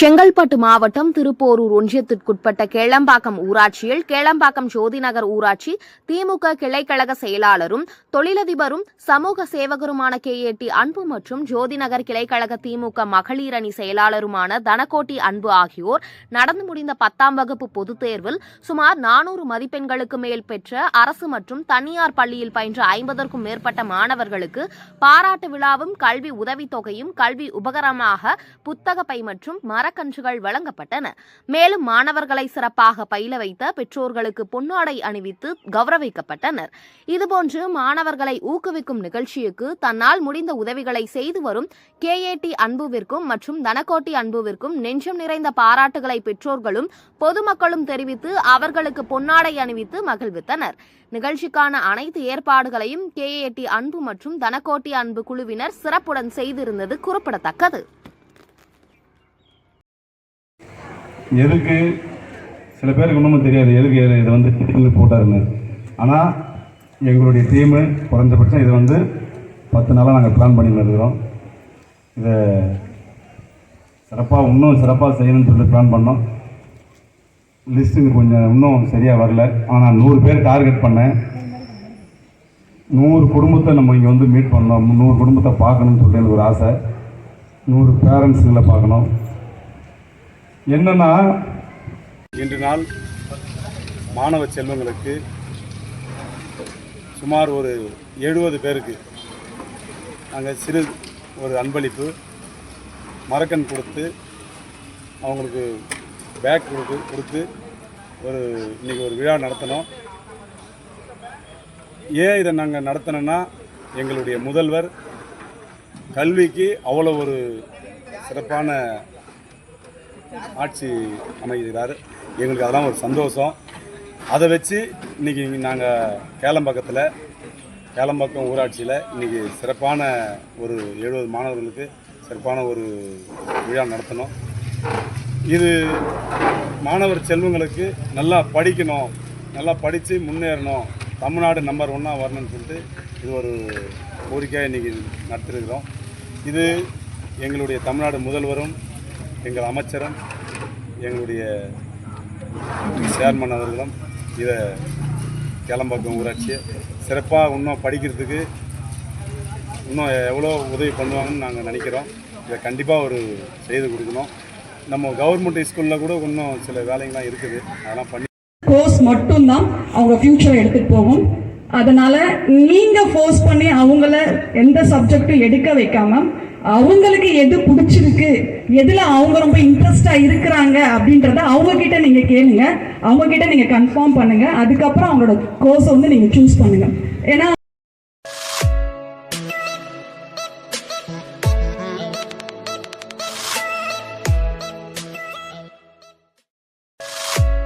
செங்கல்பட்டு மாவட்டம் திருப்போரூர் ஒன்றியத்திற்குட்பட்ட கேளம்பாக்கம் ஊராட்சியில் கேளம்பாக்கம் ஜோதிநகர் ஊராட்சி திமுக கிளைக்கழக செயலாளரும் தொழிலதிபரும் சமூக சேவகருமான KAT அன்பு மற்றும் ஜோதிநகர் கிளைக்கழக திமுக மகளிர் அணி செயலாளருமான தனகோட்டி அன்பு ஆகியோர் நடந்து முடிந்த 10ஆம் வகுப்பு பொதுத் தேர்வில் சுமார் 400 மதிப்பெண்களுக்கு மேல் பெற்ற அரசு மற்றும் தனியார் பள்ளியில் பயின்ற 50க்கும் மேற்பட்ட மாணவர்களுக்கு பாராட்டு விழாவும் கல்வி உதவித்தொகையும் கல்வி உபகரணமாக புத்தக பை மற்றும் மரக்கன்றுகள் வழங்கப்பட்டன. மேலும் மாணவர்களை சிறப்பாக பயில வைத்த பெற்றோர்களுக்கு பொன்னாடை அணிவித்து கௌரவிக்கப்பட்டனர். இதுபோன்று மாணவர்களை ஊக்குவிக்கும் நிகழ்ச்சிக்கு தன்னால் முடிந்த உதவிகளை செய்து வரும் KAT அன்புவிற்கும் மற்றும் தனகோட்டி அன்புவிற்கும் நெஞ்சம் நிறைந்த பாராட்டுகளை பெற்றோர்களும் பொதுமக்களும் தெரிவித்து அவர்களுக்கு பொன்னாடை அணிவித்து மகிழ்வித்தனர். நிகழ்ச்சிக்கான அனைத்து ஏற்பாடுகளையும் KAT அன்பு மற்றும் தனகோட்டி அன்பு குழுவினர் சிறப்புடன் செய்திருந்தது குறிப்பிடத்தக்கது. எதுக்கு சில பேருக்கு ஒன்றும் தெரியாது எதுக்கு இதை வந்து டீமில் போட்டாருன்னு. ஆனால் எங்களுடைய டீமு குறைஞ்சபட்சம் இதை வந்து 10 நாளாக நாங்கள் பிளான் பண்ணி இருக்கிறோம். இதை இன்னும் சிறப்பாக செய்யணும்னு சொல்லி பிளான் பண்ணோம். லிஸ்ட்டுங்க கொஞ்சம் இன்னும் சரியாக வரல. ஆனால் 100 பேர் டார்கெட் பண்ணேன். 100 குடும்பத்தை நம்ம இங்கே வந்து மீட் பண்ணோம். 100 குடும்பத்தை பார்க்கணும்னு சொல்லி எனக்கு ஒரு ஆசை. 100 பேரண்ட்ஸுங்களை பார்க்கணும். என்னன்னா இன்று நாள் மாணவ செல்வங்களுக்கு சுமார் ஒரு 70 பேருக்கு நாங்கள் சிறு ஒரு அன்பளிப்பு மரக்கன் கொடுத்து அவங்களுக்கு பேக் கொடுத்து இன்றைக்கி ஒரு விழா நடத்தினோம். ஏன் இதை நாங்கள் நடத்தினோன்னா எங்களுடைய முதல்வர் கல்விக்கு அவ்வளோ ஒரு சிறப்பான ஆட்சி அமைகிறார். எங்களுக்கு அதெல்லாம் ஒரு சந்தோஷம். அதை வச்சு இன்றைக்கி நாங்கள் கேளம்பாக்கம் ஊராட்சியில் இன்றைக்கி சிறப்பான ஒரு 70 மாணவர்களுக்கு சிறப்பான ஒரு விழா நடத்தணும். இது மாணவர் செல்வங்களுக்கு நல்லா படிக்கணும், நல்லா படித்து முன்னேறணும், தமிழ்நாடு நம்பர் 1 வரணும்னு சொல்லிட்டு இது ஒரு கோரிக்கையாக இன்றைக்கி நடத்திருக்கிறோம். இது எங்களுடைய தமிழ்நாடு முதல்வரும் எங்கள் அமைச்சரும் எங்களுடைய சேர்மன் அவர்களும் இதை கேளம்பாக்கம் ஊராட்சியை சிறப்பாக இன்னும் படிக்கிறதுக்கு இன்னும் எவ்வளோ உதவி பண்ணுவாங்கன்னு நாங்கள் நினைக்கிறோம். இதை கண்டிப்பாக செய்து கொடுக்கணும். நம்ம கவர்மெண்ட் ஸ்கூலில் கூட இன்னும் சில வேலைங்கள்லாம் இருக்குது. அதெல்லாம் பண்ணி கோர்ஸ் மட்டும்தான் அவங்க ஃபியூச்சரை எடுத்துகிட்டு போகும். அதனால் நீங்கள் ஃபோர்ஸ் பண்ணி அவங்கள எந்த சப்ஜெக்டும் எடுக்க வைக்காமல் அவங்களுக்கு எது பிடிச்சிருக்கு, எதில் அவங்க ரொம்ப இன்ட்ரெஸ்டாக இருக்கிறாங்க அப்படின்றத அவங்கக்கிட்ட நீங்கள் கேளுங்க, அவங்கக்கிட்ட நீங்கள் கன்ஃபார்ம் பண்ணுங்கள். அதுக்கப்புறம் அவங்களோட கோர்ஸை வந்து நீங்கள் சூஸ் பண்ணுங்கள். ஏன்னா